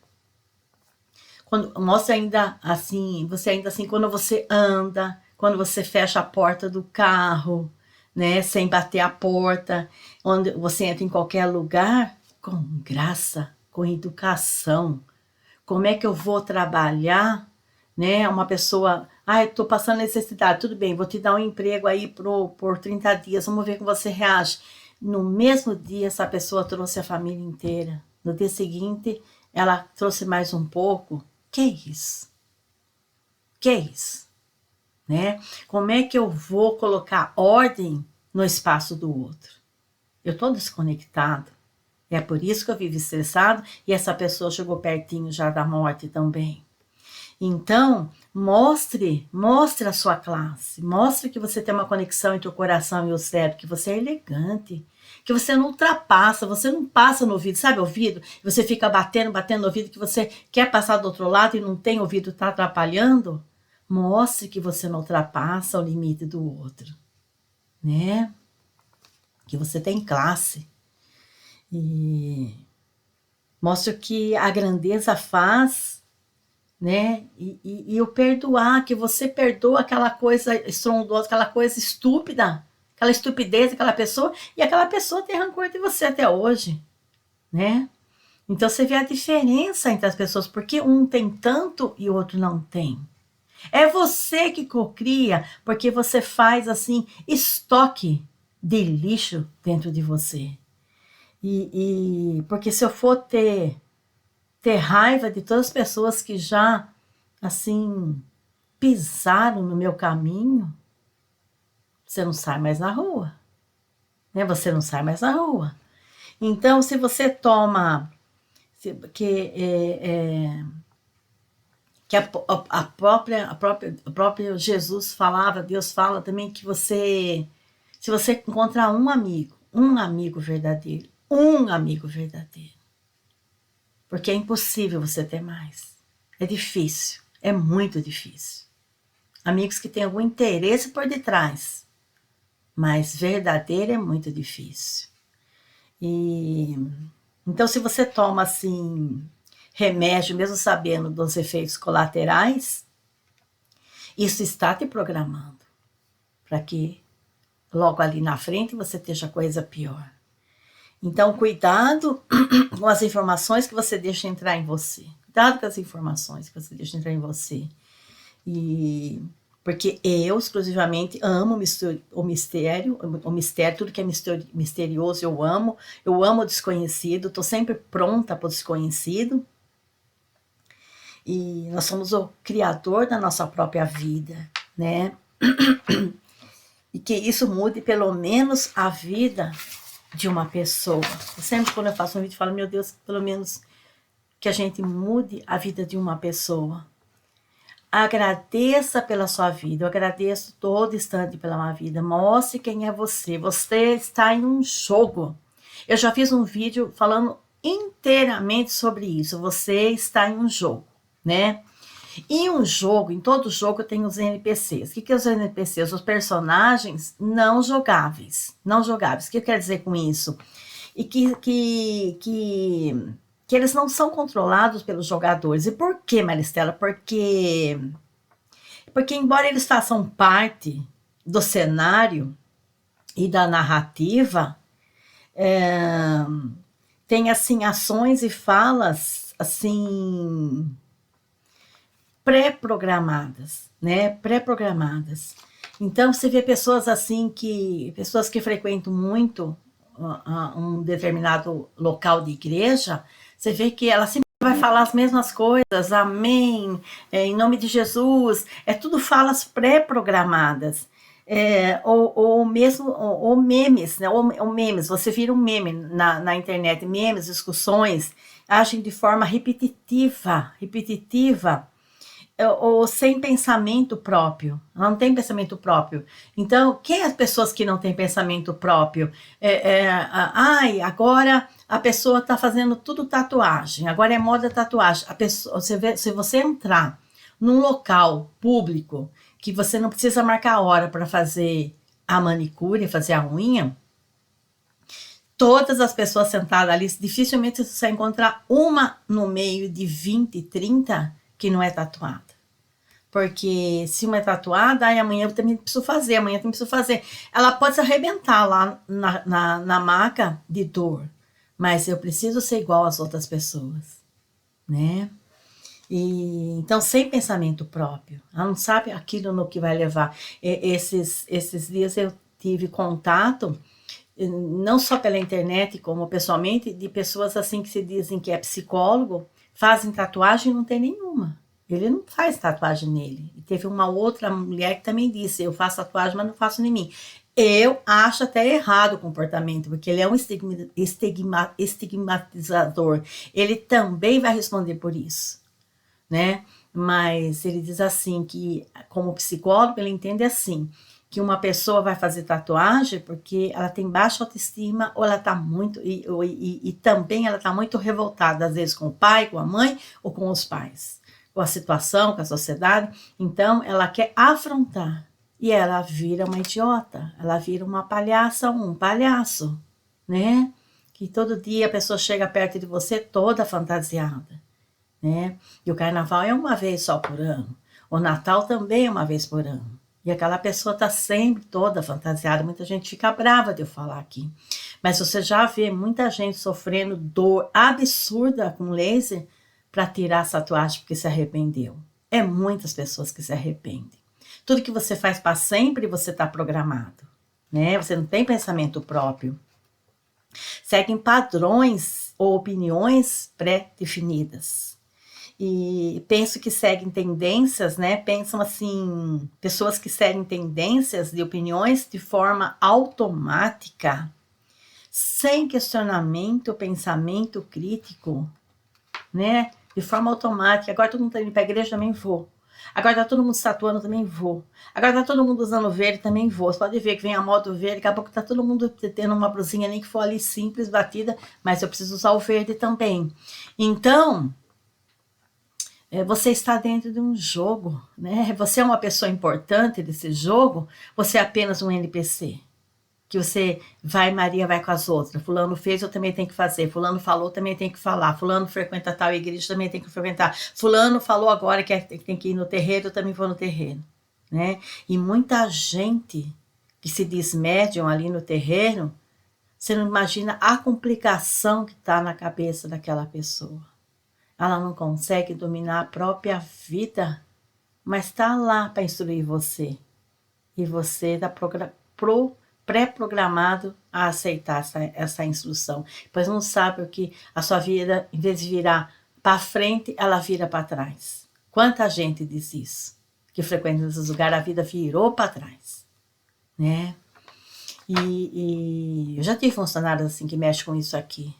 quando você anda, quando você fecha a porta do carro, né, sem bater a porta, onde você entra em qualquer lugar, com graça, com educação. Como é que eu vou trabalhar, né? Uma pessoa, eu estou passando necessidade, tudo bem, vou te dar um emprego aí por 30 dias, vamos ver como você reage. No mesmo dia, essa pessoa trouxe a família inteira. No dia seguinte, ela trouxe mais um pouco. Que isso? Que isso? Né? Como é que eu vou colocar ordem no espaço do outro? Eu estou desconectado. É por isso que eu vivo estressado e essa pessoa chegou pertinho já da morte também. Então, mostre a sua classe, mostre que você tem uma conexão entre o coração e o cérebro, que você é elegante, que você não ultrapassa, você não passa no ouvido, sabe ouvido? Você fica batendo no ouvido, que você quer passar do outro lado e não tem ouvido, está atrapalhando. Mostre que você não ultrapassa o limite do outro, né? Que você tem classe. E mostre que a grandeza faz, né? E o perdoar, que você perdoa aquela coisa estrondosa, aquela coisa estúpida, aquela estupidez daquela pessoa, e aquela pessoa tem rancor de você até hoje, né? Então você vê a diferença entre as pessoas, porque um tem tanto e o outro não tem. É você que cocria, porque você faz assim, estoque de lixo dentro de você. Porque se eu for ter raiva de todas as pessoas que já, assim, pisaram no meu caminho, você não sai mais na rua, né? Você não sai mais na rua. Então, se você toma, que a própria Jesus falava, Deus fala também que se você encontrar um amigo verdadeiro, porque é impossível você ter mais. É difícil, é muito difícil. Amigos que têm algum interesse por detrás, mas verdadeiro é muito difícil. Então, se você toma assim remédio, mesmo sabendo dos efeitos colaterais, isso está te programando para que logo ali na frente você esteja coisa pior. Então, cuidado com as informações que você deixa entrar em você. Cuidado com as informações que você deixa entrar em você. Porque eu, exclusivamente, amo o mistério, tudo que é misterioso eu amo o desconhecido, estou sempre pronta para o desconhecido. E nós somos o criador da nossa própria vida, né? E que isso mude pelo menos a vida de uma pessoa. Sempre quando eu faço um vídeo, eu falo, meu Deus, pelo menos que a gente mude a vida de uma pessoa. Agradeça pela sua vida, eu agradeço todo instante pela minha vida. Mostre quem é você. Você está em um jogo. Eu já fiz um vídeo falando inteiramente sobre isso. Você está em um jogo, né? Em um jogo, em todo jogo tem os NPCs. O que é os NPCs? Os personagens não jogáveis. Não jogáveis. O que eu quero dizer com isso? E que eles não são controlados pelos jogadores. E por quê, Maristela? Porque embora eles façam parte do cenário e da narrativa, Tem, assim, ações e falas, assim, pré-programadas, né? Pré-programadas. Então, você vê pessoas assim pessoas que frequentam muito um determinado local de igreja, você vê que ela sempre vai falar as mesmas coisas, amém, em nome de Jesus, é tudo falas pré-programadas. Ou mesmo, ou memes, né? Ou memes, você vira um meme na internet, memes, discussões, agem de forma repetitiva, ou sem pensamento próprio. Ela não tem pensamento próprio. Então, quem é as pessoas que não têm pensamento próprio? Ai, agora a pessoa está fazendo tudo tatuagem, agora é moda tatuagem. A pessoa, se você entrar num local público que você não precisa marcar a hora para fazer a manicure, fazer a unha, todas as pessoas sentadas ali, dificilmente você vai encontrar uma no meio de 20, 30 que não é tatuada. Porque se uma é tatuada, aí amanhã eu também preciso fazer, amanhã eu também preciso fazer. Ela pode se arrebentar lá na maca de dor, mas eu preciso ser igual às outras pessoas, né? E, então, sem pensamento próprio. Ela não sabe aquilo no que vai levar. Esses dias eu tive contato, não só pela internet, como pessoalmente, de pessoas assim que se dizem que é psicólogo, fazem tatuagem e não tem nenhuma. Ele não faz tatuagem nele. E teve uma outra mulher que também disse, eu faço tatuagem, mas não faço em mim. Eu acho até errado o comportamento, porque ele é um estigmatizador. Ele também vai responder por isso, né? Mas ele diz assim que, como psicólogo, ele entende assim, que uma pessoa vai fazer tatuagem porque ela tem baixa autoestima ou ela está muito, e também ela está muito revoltada, às vezes com o pai, com a mãe ou com os pais, com a situação, com a sociedade. Então, ela quer afrontar e ela vira uma idiota, ela vira uma palhaça, um palhaço, né? Que todo dia a pessoa chega perto de você toda fantasiada, né? E o carnaval é uma vez só por ano. O Natal também é uma vez por ano. E aquela pessoa está sempre toda fantasiada. Muita gente fica brava de eu falar aqui. Mas você já vê muita gente sofrendo dor absurda com laser para tirar essa tatuagem porque se arrependeu. É muitas pessoas que se arrependem. Tudo que você faz para sempre, você está programado, né? Você não tem pensamento próprio. Seguem padrões ou opiniões pré-definidas. E penso que seguem tendências, né? Pensam assim, pessoas que seguem tendências de opiniões de forma automática, sem questionamento, pensamento crítico, né? De forma automática. Agora todo mundo tá indo para a igreja, também vou. Agora tá todo mundo se tatuando, também vou. Agora tá todo mundo usando verde, também vou. Você pode ver que vem a moda verde, daqui a pouco tá todo mundo tendo uma blusinha nem que for ali simples, batida, mas eu preciso usar o verde também. Então, você está dentro de um jogo, né? Você é uma pessoa importante desse jogo, você é apenas um NPC. Que você vai, Maria vai com as outras. Fulano fez, eu também tenho que fazer. Fulano falou, também tenho que falar. Fulano frequenta tal igreja, também tem que frequentar. Fulano falou agora que tem que ir no terreiro, eu também vou no terreiro, né? E muita gente que se diz médium ali no terreiro, você não imagina a complicação que está na cabeça daquela pessoa. Ela não consegue dominar a própria vida, mas está lá para instruir você. E você está pré-programado a aceitar essa instrução. Pois não sabe o que a sua vida, em vez de virar para frente, ela vira para trás. Quanta gente diz isso? Que frequenta esses lugares, a vida virou para trás, né? E eu já tive funcionários assim que mexem com isso aqui.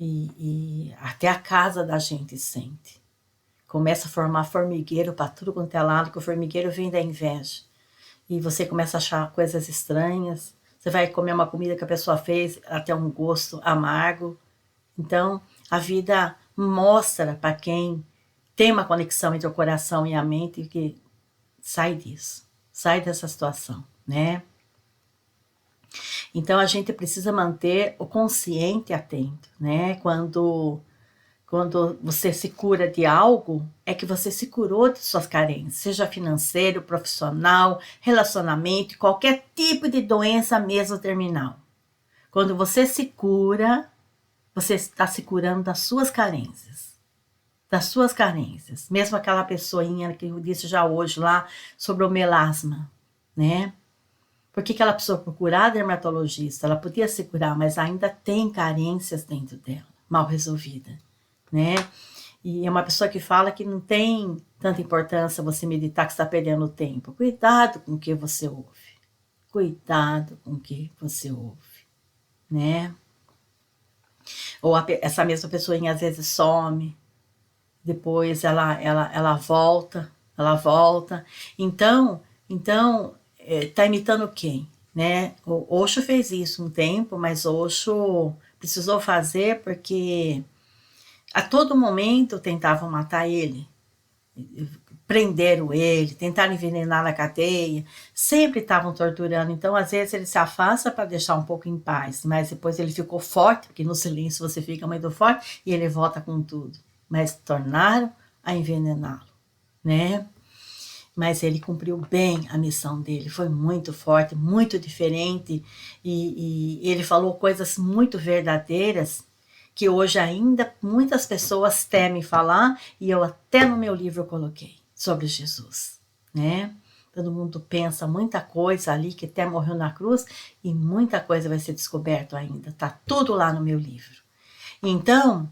E até a casa da gente sente. Começa a formar formigueiro para tudo quanto é lado, que o formigueiro vem da inveja. E você começa a achar coisas estranhas. Você vai comer uma comida que a pessoa fez, até um gosto amargo. Então, a vida mostra para quem tem uma conexão entre o coração e a mente que sai disso, sai dessa situação, né? Então, a gente precisa manter o consciente atento, né? Quando você se cura de algo, é que você se curou de suas carências, seja financeiro, profissional, relacionamento, qualquer tipo de doença mesmo terminal. Quando você se cura, você está se curando das suas carências. Das suas carências. Mesmo aquela pessoinha que eu disse já hoje lá sobre o melasma, né? Por que ela precisou procurar dermatologista? Ela podia se curar, mas ainda tem carências dentro dela, mal resolvida, né? E é uma pessoa que fala que não tem tanta importância você meditar, que está perdendo tempo. Cuidado com o que você ouve. Cuidado com o que você ouve, né? Ou essa mesma pessoinha às vezes some, depois ela volta. Então tá imitando quem, né? O Osho fez isso um tempo, mas o Osho precisou fazer porque a todo momento tentavam matar ele, prenderam ele, tentaram envenenar na cadeia, sempre estavam torturando. Então, às vezes, ele se afasta para deixar um pouco em paz, mas depois ele ficou forte, porque no silêncio você fica muito forte, e ele volta com tudo. Mas tornaram a envenená-lo, né? Mas ele cumpriu bem a missão dele, foi muito forte, muito diferente, e ele falou coisas muito verdadeiras, que hoje ainda muitas pessoas temem falar, e eu até no meu livro coloquei sobre Jesus, né? Todo mundo pensa muita coisa ali, que até morreu na cruz, e muita coisa vai ser descoberto ainda, tá tudo lá no meu livro. Então,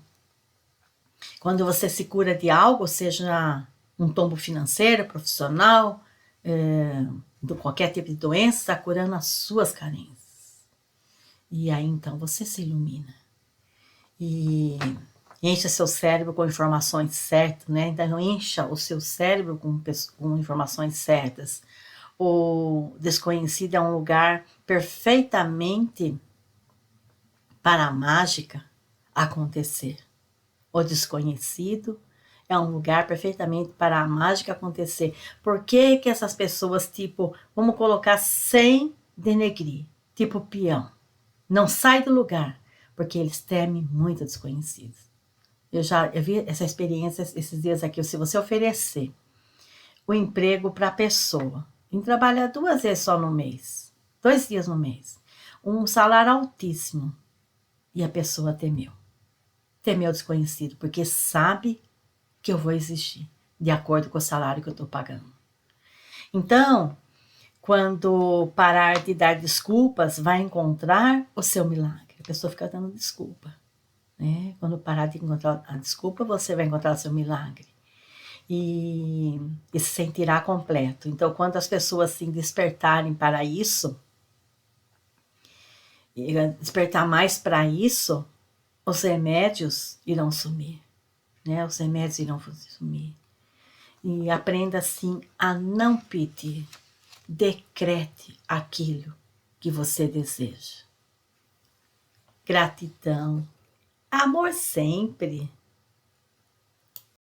quando você se cura de algo, seja um tombo financeiro, profissional, de qualquer tipo de doença, está curando as suas carências. E aí, então, você se ilumina. E encha seu cérebro com informações certas, né? Então, encha o seu cérebro com informações certas. O desconhecido é um lugar perfeitamente para a mágica acontecer. O desconhecido é um lugar perfeitamente para a mágica acontecer. Por que que essas pessoas, tipo, vamos colocar sem denegrir, tipo peão, não sai do lugar? Porque eles temem muito desconhecidos. Eu vi essa experiência esses dias aqui. Se você oferecer o emprego para a pessoa, em trabalhar 2 vezes só no mês, 2 dias no mês, um salário altíssimo, e a pessoa temeu. Temeu desconhecido, porque sabe que eu vou exigir, de acordo com o salário que eu estou pagando. Então, quando parar de dar desculpas, vai encontrar o seu milagre. A pessoa fica dando desculpa, né? Quando parar de encontrar a desculpa, você vai encontrar o seu milagre. E se sentirá completo. Então, quando as pessoas se despertarem para isso, e despertar mais para isso, os remédios irão sumir, né? Os remédios irão sumir. E aprenda assim a não pedir. Decrete aquilo que você deseja. Gratidão. Amor sempre.